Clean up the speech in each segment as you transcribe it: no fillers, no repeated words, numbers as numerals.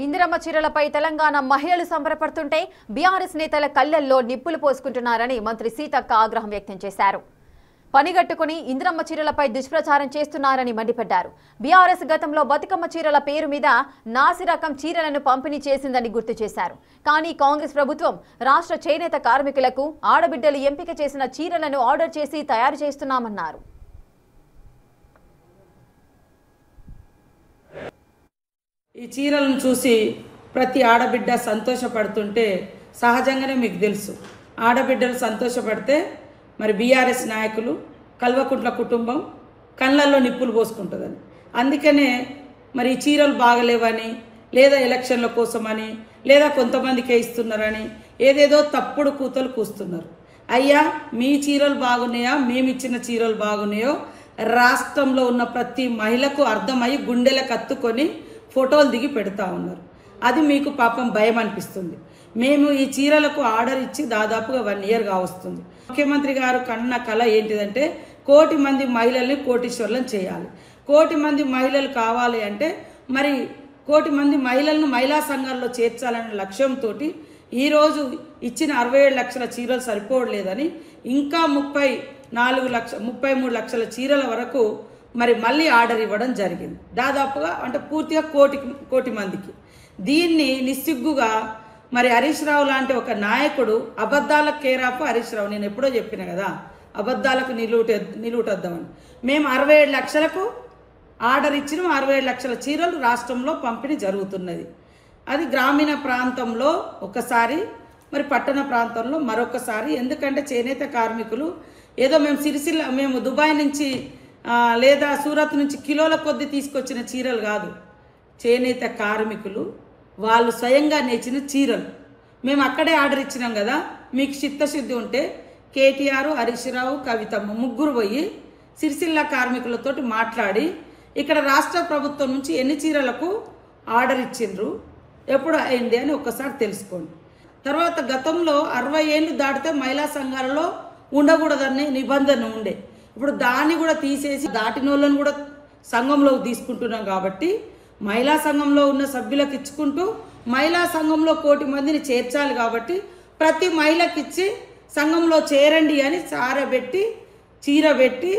ఇందిరమ్మ చీరలపై తెలంగాణ మహిళలు సంబరపడుతుంటే బీఆర్ఎస్ నేతల కళ్ళల్లో నిప్పులు పోసుకుంటున్నారని మంత్రి సీతక్క ఆగ్రహం వ్యక్తం చేశారు. పనిగట్టుకుని ఇందిరమ్మ చీరలపై దుష్ప్రచారం చేస్తున్నారని మండిపడ్డారు. బీఆర్ఎస్ గతంలో బతుకమ్మ చీరల పేరు మీద నాసి రకం చీరలను పంపిణీ చేసిందని గుర్తు చేశారు. కానీ కాంగ్రెస్ ప్రభుత్వం రాష్ట్ర చేనేత కార్మికులకు ఆడబిడ్డలు ఎంపిక చేసిన చీరలను ఆర్డర్ చేసి తయారు చేస్తున్నామన్నారు. ఈ చీరలను చూసి ప్రతి ఆడబిడ్డ సంతోషపడుతుంటే సహజంగానే మీకు తెలుసు, ఆడబిడ్డలు సంతోషపడితే మరి బీఆర్ఎస్ నాయకులు కల్వకుంట్ల కుటుంబం కళ్ళల్లో నిప్పులు పోసుకుంటుందని. అందుకనే మరి ఈ చీరలు బాగలేవని, లేదా ఎలక్షన్ల కోసమని, లేదా కొంతమందికే ఇస్తున్నారని ఏదేదో తప్పుడు కూతలు కూస్తున్నారు. అయ్యా, మీ చీరలు బాగున్నాయా, మేమిచ్చిన చీరలు బాగున్నాయో రాష్ట్రంలో ఉన్న ప్రతి మహిళకు అర్థమై గుండెలకు కత్తుకొని ఫోటోలు దిగి పెడతా ఉన్నారు. అది మీకు పాపం భయం అనిపిస్తుంది. మేము ఈ చీరలకు ఆర్డర్ ఇచ్చి దాదాపుగా 1 year కావస్తుంది. ముఖ్యమంత్రి గారు కన్న కళ ఏంటిదంటే 1 కోటి మంది మహిళల్ని కోటీశ్వర్లను చేయాలి. 1 కోటి మంది మహిళలు కావాలి అంటే మరి 1 కోటి మంది మహిళలను మహిళా సంఘాల్లో చేర్చాలనే లక్ష్యంతో ఈరోజు ఇచ్చిన 67 లక్షల చీరలు సరిపోవట్లేదని ఇంకా 33 లక్షల చీరల వరకు మరి మళ్ళీ ఆర్డర్ ఇవ్వడం జరిగింది. దాదాపుగా అంటే పూర్తిగా కోటి మందికి. దీన్ని నిస్సిగ్గుగా మరి హరీష్ రావు లాంటి ఒక నాయకుడు, అబద్ధాలకు కేరాఫ్ హరీష్ రావు, నేను ఎప్పుడో చెప్పిన కదా, అబద్ధాలకు నిలువుటొద్దామని. మేము 67 లక్షలకు ఆర్డర్ ఇచ్చినాం. 67 లక్షల చీరలు రాష్ట్రంలో పంపిణీ జరుగుతున్నది. అది గ్రామీణ ప్రాంతంలో ఒకసారి, మరి పట్టణ ప్రాంతంలో మరొకసారి. ఎందుకంటే చేనేత కార్మికులు ఏదో మేము దుబాయ్ నుంచి లేదా సూరత్ నుంచి కిలోల కొద్ది తీసుకొచ్చిన చీరలు కాదు. చేనేత కార్మికులు వాళ్ళు స్వయంగా నేర్చిన చీరలు మేము అక్కడే ఆర్డర్ ఇచ్చినాం కదా. మీకు చిత్తశుద్ధి ఉంటే కేటీఆర్, హరీష్ రావు, కవితమ్మ ముగ్గురు పోయి సిరిసిల్ల కార్మికులతో మాట్లాడి ఇక్కడ రాష్ట్ర ప్రభుత్వం నుంచి ఎన్ని చీరలకు ఆర్డర్ ఇచ్చిండ్రు, ఎప్పుడు అయింది అని ఒక్కసారి తెలుసుకోండి. తర్వాత గతంలో 60 ఏళ్ళు దాటితే మహిళా సంఘాలలో ఉండకూడదనే నిబంధన ఉండే. ఇప్పుడు దాన్ని కూడా తీసేసి దాటిన వాళ్ళని కూడా సంఘంలోకి తీసుకుంటున్నాం. కాబట్టి మహిళా సంఘంలో ఉన్న సభ్యులకు ఇచ్చుకుంటూ మహిళా సంఘంలో 1 కోటి మందిని చేర్చాలి. కాబట్టి ప్రతి మహిళకి ఇచ్చి సంఘంలో చేరండి అని సారబెట్టి చీర పెట్టి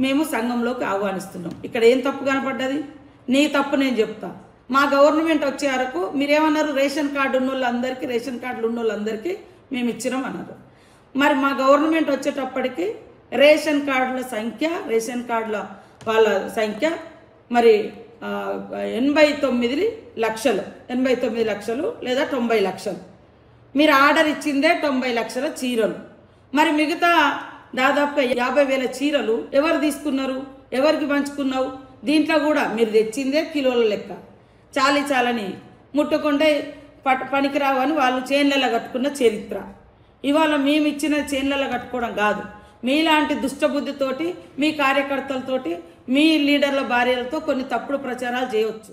మేము సంఘంలోకి ఆహ్వానిస్తున్నాం. ఇక్కడ ఏం తప్పు కనపడ్డది? నీ తప్పు నేను చెప్తా. మా గవర్నమెంట్ వచ్చే వరకు మీరేమన్నారు, రేషన్ కార్డు ఉన్న వాళ్ళందరికీ, రేషన్ కార్డులు ఉన్న వాళ్ళందరికీ మేము ఇచ్చినాం అన్నారు. మరి మా గవర్నమెంట్ వచ్చేటప్పటికి రేషన్ కార్డుల సంఖ్య, రేషన్ కార్డుల వాళ్ళ సంఖ్య మరి 89 లక్షలు లేదా 90 లక్షలు. మీరు ఆర్డర్ ఇచ్చిందే 90 లక్షల చీరలు. మరి మిగతా దాదాపుగా 50,000 చీరలు ఎవరు తీసుకున్నారు, ఎవరికి పంచుకున్నావు? దీంట్లో కూడా మీరు తెచ్చిందే కిలోల లెక్క, చాలని ముట్టుకుంటే పనికిరావు అని వాళ్ళు చేన్లలో కట్టుకున్న చరిత్ర. ఇవాళ మేము ఇచ్చిన చేన్లలో కట్టుకోవడం కాదు. మీలాంటి దుష్టబుద్ధితోటి, మీ కార్యకర్తలతోటి, మీ లీడర్ల భార్యలతో కొన్ని తప్పుడు ప్రచారాలు చేయవచ్చు.